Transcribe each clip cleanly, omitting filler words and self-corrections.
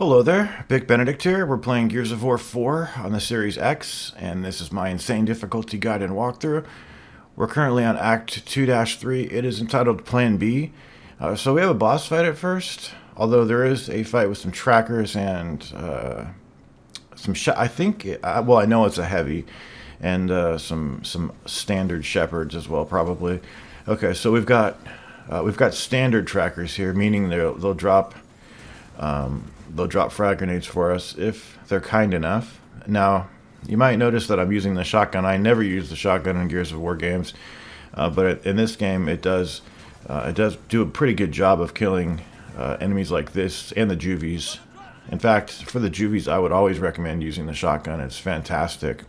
Hello there, Big Benedict here. We're playing Gears of War 4 on the Series X, and this is my insane difficulty guide and walkthrough. We're currently on Act 2-3. It is entitled Plan B. So we have a boss fight at first, although there is a fight with some trackers and I think, well, I know it's a heavy, and some standard shepherds as well, probably. Okay, so we've got standard trackers here, meaning they'll drop. They'll drop frag grenades for us if they're kind enough. Now, you might notice that I'm using the shotgun. I never use the shotgun in Gears of War games, but in this game it does do a pretty good job of killing enemies like this and the juvies. In fact, for the juvies, I would always recommend using the shotgun. It's fantastic.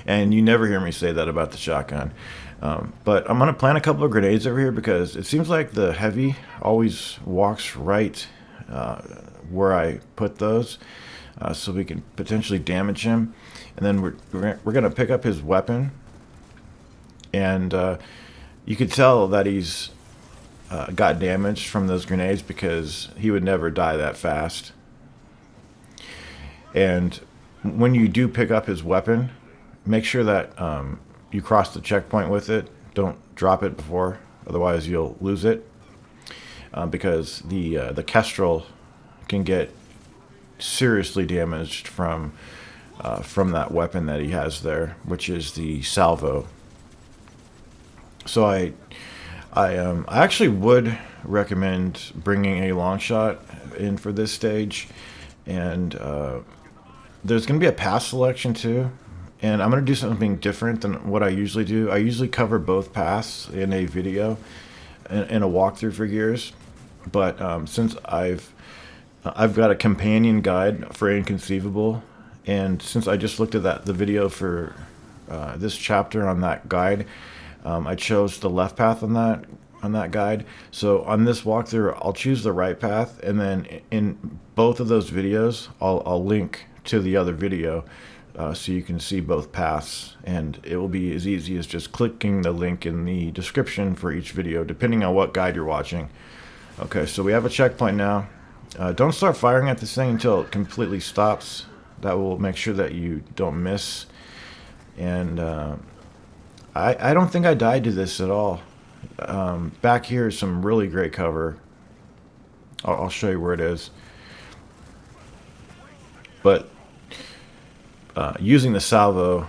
And you never hear me say that about the shotgun. But I'm going to plant a couple of grenades over here because it seems like the heavy always walks right where I put those, so we can potentially damage him. And then we're going to pick up his weapon, and you could tell that he's got damaged from those grenades because he would never die that fast. And when you do pick up his weapon, make sure that you cross the checkpoint with it. Don't drop it before, otherwise you'll lose it. Because the Kestrel can get seriously damaged from that weapon that he has there, which is the salvo. So I actually would recommend bringing a long shot in for this stage, and there's going to be a path selection too. And I'm going to do something different than what I usually do. I usually cover both paths in a video, in a walkthrough for Gears. But since I've got a companion guide for Inconceivable, and since I just looked at the video for this chapter on that guide, I chose the left path on that guide. So on this walkthrough, I'll choose the right path, and then in both of those videos, I'll link to the other video. So you can see both paths, and it will be as easy as just clicking the link in the description for each video, depending on what guide you're watching. Okay, so we have a checkpoint now. Don't start firing at this thing until it completely stops. That will make sure that you don't miss. And I don't think I died to this at all. Back here is some really great cover. I'll show you where it is. But using the salvo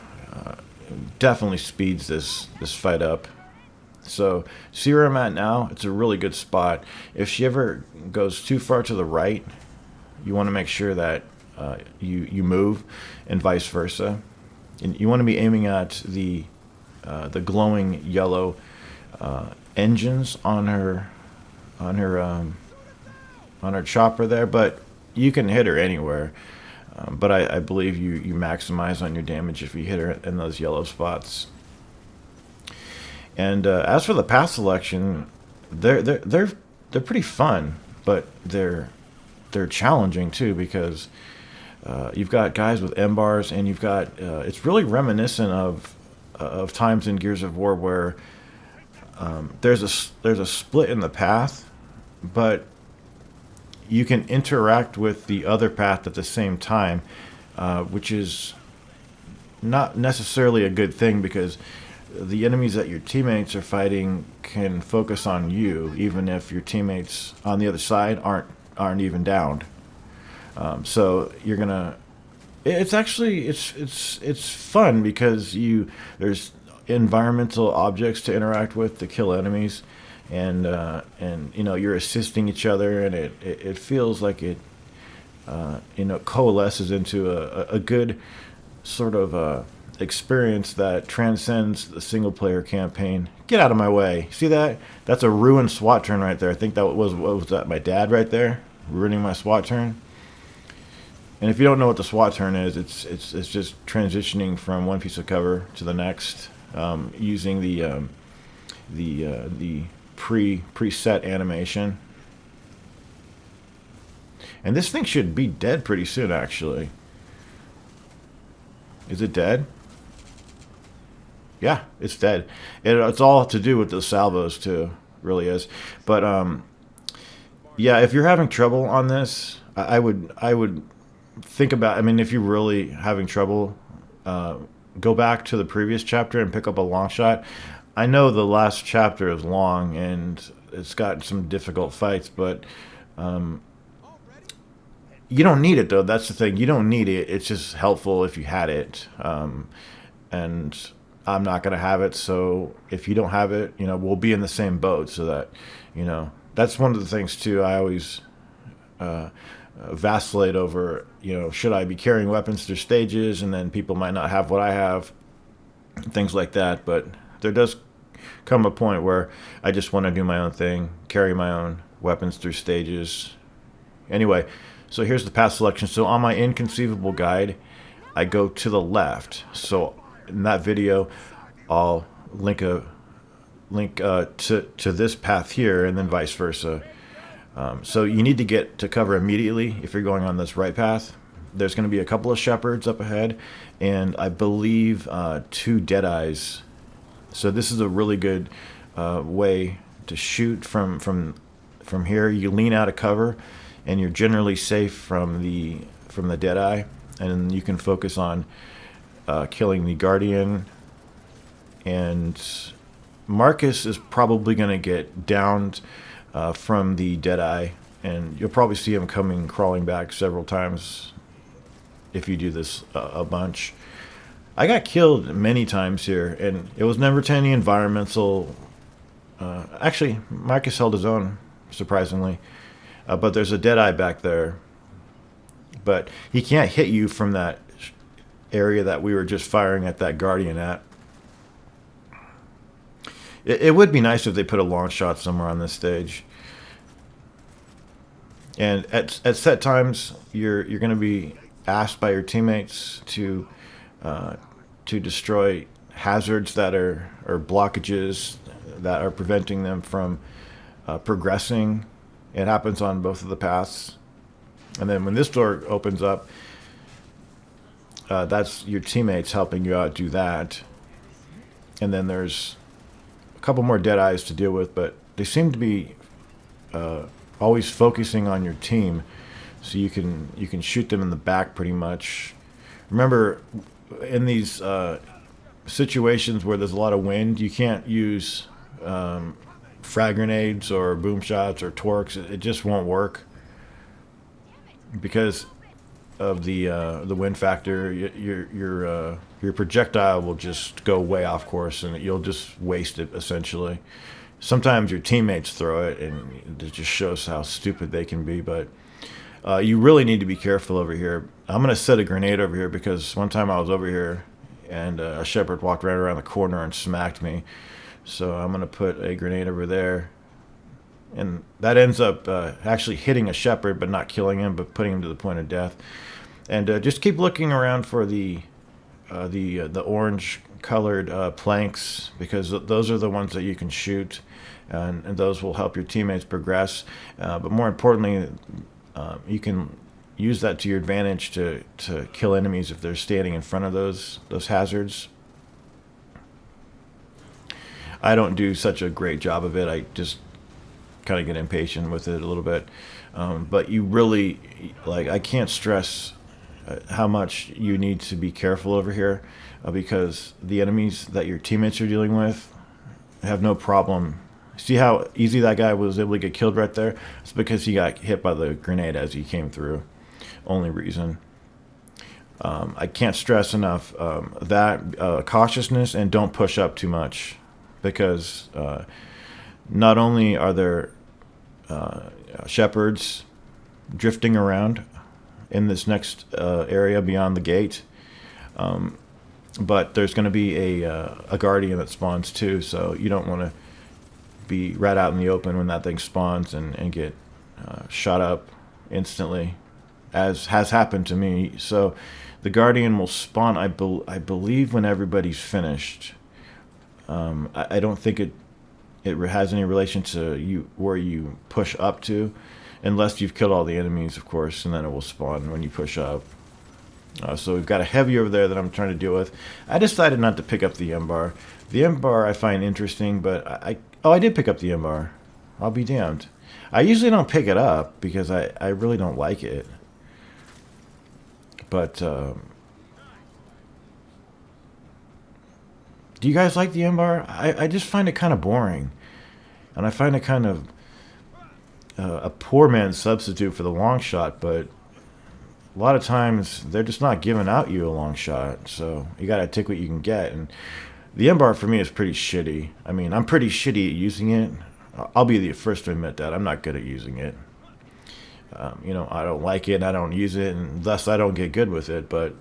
definitely speeds this fight up. So see where I'm at now? It's a really good spot. If she ever goes too far to the right, you want to make sure that you move, and vice versa. And you want to be aiming at the glowing yellow engines on her chopper there, but you can hit her anywhere. But I believe you maximize on your damage if you hit her in those yellow spots. And as for the path selection, they're pretty fun, but they're challenging too, because you've got guys with M bars, and you've got it's really reminiscent of times in Gears of War where there's a split in the path, but you can interact with the other path at the same time, which is not necessarily a good thing, because the enemies that your teammates are fighting can focus on you, even if your teammates on the other side aren't even downed. So you're gonna. It's actually it's fun because there's environmental objects to interact with to kill enemies, and you're assisting each other, and it feels like it coalesces into a good sort of experience that transcends the single player campaign. Get out of my way. See that? That's a ruined SWAT turn right there. I think what was that, my dad right there ruining my SWAT turn. And if you don't know what the SWAT turn is, it's just transitioning from one piece of cover to the next, using the preset animation. And this thing should be dead pretty soon, actually. Is it dead? Yeah, it's dead. It's all to do with the salvos too, really is. But yeah, if you're having trouble on this, I would think about. I mean, if you're really having trouble, go back to the previous chapter and pick up a long shot. I know the last chapter is long and it's got some difficult fights, but you don't need it though. That's the thing. You don't need it. It's just helpful if you had it. And I'm not gonna have it, so if you don't have it, we'll be in the same boat. So that, that's one of the things too. I always vacillate over. Should I be carrying weapons through stages, and then people might not have what I have, things like that. But there does come a point where I just want to do my own thing, carry my own weapons through stages. Anyway, so here's the path selection. So on my inconceivable guide, I go to the left. So in that video, I'll link to this path here, and then vice versa. So you need to get to cover immediately if you're going on this right path. There's going to be a couple of shepherds up ahead, and I believe 2 deadeyes. So this is a really good way to shoot from here. You lean out of cover, and you're generally safe from the deadeye, and you can focus on killing the Guardian. And Marcus is probably going to get downed from the Deadeye, and you'll probably see him crawling back several times if you do this a bunch. I got killed many times here, and it was never to any environmental. Actually, Marcus held his own, surprisingly. But there's a Deadeye back there. But he can't hit you from that area that we were just firing at that Guardian at. It would be nice if they put a long shot somewhere on this stage. And at set times, you're going to be asked by your teammates to destroy hazards that are blockages that are preventing them from progressing. It happens on both of the paths. And then when this door opens up, that's your teammates helping you out do that. And then there's a couple more Deadeyes to deal with, but they seem to be always focusing on your team, so you can shoot them in the back pretty much. Remember, in these situations where there's a lot of wind, you can't use frag grenades or boom shots or torques. It just won't work because of the wind factor. Your projectile will just go way off course, and you'll just waste it essentially. Sometimes your teammates throw it, and it just shows how stupid they can be. But you really need to be careful over here. I'm gonna set a grenade over here because one time I was over here, and a shepherd walked right around the corner and smacked me. So I'm gonna put a grenade over there, and that ends up actually hitting a shepherd, but not killing him, but putting him to the point of death. And just keep looking around for the orange colored planks, because those are the ones that you can shoot, and those will help your teammates progress. But more importantly, you can use that to your advantage to kill enemies if they're standing in front of those hazards. I don't do such a great job of it. I just kind of get impatient with it a little bit. But you really, I can't stress how much you need to be careful over here, because the enemies that your teammates are dealing with have no problem. See how easy that guy was able to get killed right there? It's because he got hit by the grenade as he came through. Only reason. I can't stress enough that cautiousness, and don't push up too much, because not only are there shepherds drifting around in this next area beyond the gate, but there's going to be a guardian that spawns too, so you don't want to be right out in the open when that thing spawns and get shot up instantly, as has happened to me. So the guardian will spawn, I believe, when everybody's finished. I don't think it has any relation to you where you push up to, unless you've killed all the enemies, of course, and then it will spawn when you push up. So we've got a heavy over there that I'm trying to deal with. I decided not to pick up the M-bar. The M-bar I find interesting, but I did pick up the M-bar. I'll be damned. I usually don't pick it up because I really don't like it. But do you guys like the M-bar? I just find it kind of boring. And I find it kind of a poor man's substitute for the long shot, but a lot of times they're just not giving out you a long shot, so you gotta take what you can get. And the M-bar for me is pretty shitty. I mean, I'm pretty shitty at using it. I'll be the first to admit that. I'm not good at using it. I don't like it, and I don't use it, and thus I don't get good with it. But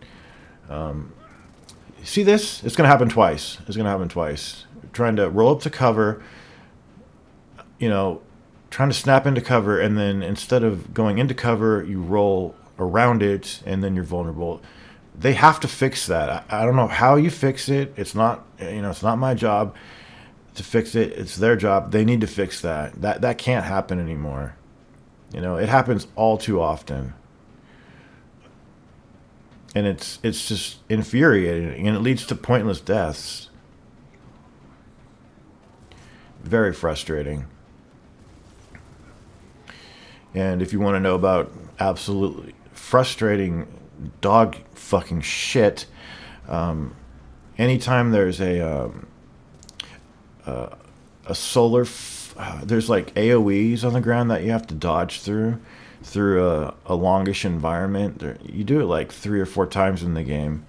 see this? It's gonna happen twice. It's gonna happen twice. Trying to roll up to cover, trying to snap into cover, and then instead of going into cover, you roll around it, and then you're vulnerable. They have to fix that. I don't know how you fix it. It's not, it's not my job to fix it. It's their job. They need to fix that. That can't happen anymore. It happens all too often, and it's just infuriating, and it leads to pointless deaths. Very frustrating. And if you want to know about absolutely frustrating dog fucking shit, anytime there's a solar, there's like AoEs on the ground that you have to dodge through a longish environment. You do it like 3 or 4 times in the game.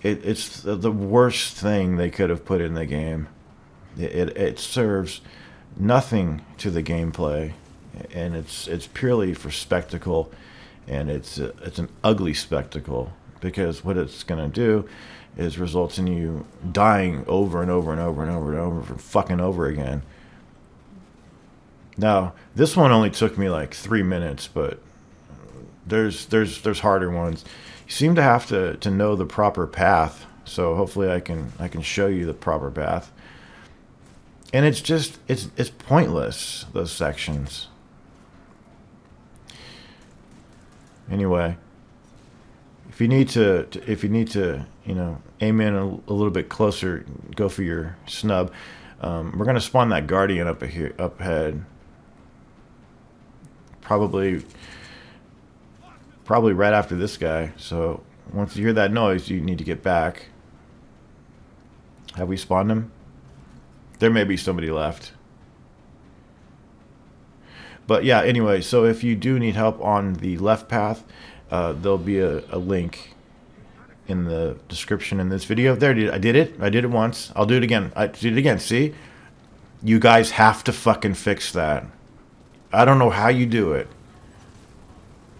It's the worst thing they could have put in the game. It serves nothing to the gameplay, and it's purely for spectacle, and it's an ugly spectacle, because what it's gonna do is results in you dying over and over and over and over and over and fucking over again. Now, this one only took me like 3 minutes, but there's harder ones. You seem to have to know the proper path, so hopefully I can show you the proper path. And it's just it's pointless, those sections. Anyway, if you need to aim in a little bit closer, go for your snub. We're gonna spawn that guardian up ahead. Probably right after this guy. So once you hear that noise, you need to get back. Have we spawned him? There may be somebody left. But yeah, anyway, so if you do need help on the left path, there'll be a link in the description in this video. There, I did it once. I'll do it again. I did it again. See? You guys have to fucking fix that. I don't know how you do it.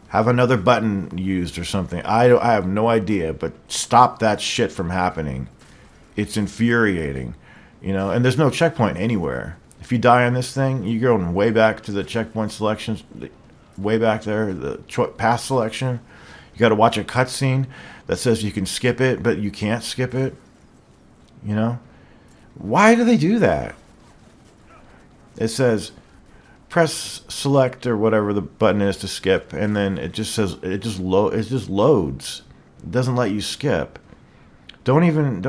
Have another button used or something. I have no idea, but stop that shit from happening. It's infuriating. And there's no checkpoint anywhere. If you die on this thing, you're going way back to the checkpoint selections, way back there, the path selection. You got to watch a cutscene that says you can skip it, but you can't skip it. Why do they do that? It says press select or whatever the button is to skip, and then it just says it just loads. It doesn't let you skip. Don't even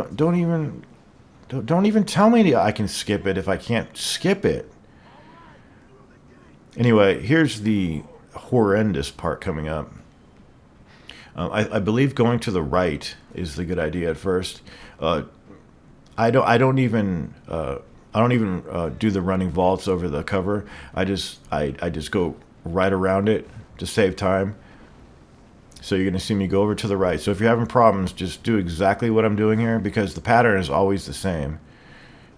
tell me I can skip it if I can't skip it. Anyway, here's the horrendous part coming up. I believe going to the right is the good idea at first. I don't even do the running vaults over the cover. I just go right around it to save time. So you're going to see me go over to the right. So if you're having problems, just do exactly what I'm doing here, because the pattern is always the same.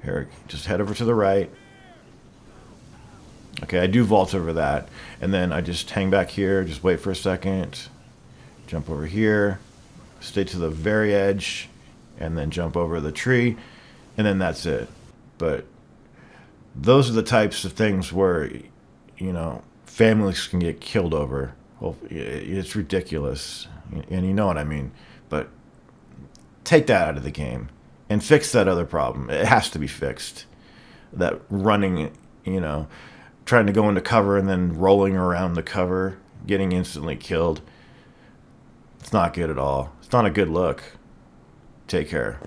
Here, just head over to the right. Okay, I do vault over that. And then I just hang back here, just wait for a second. Jump over here. Stay to the very edge. And then jump over the tree. And then that's it. But those are the types of things where, families can get killed over. Well, it's ridiculous, and you know what I mean. But take that out of the game and fix that other problem. It has to be fixed. That running, trying to go into cover and then rolling around the cover, getting instantly killed. It's not good at all. It's not a good look. Take care.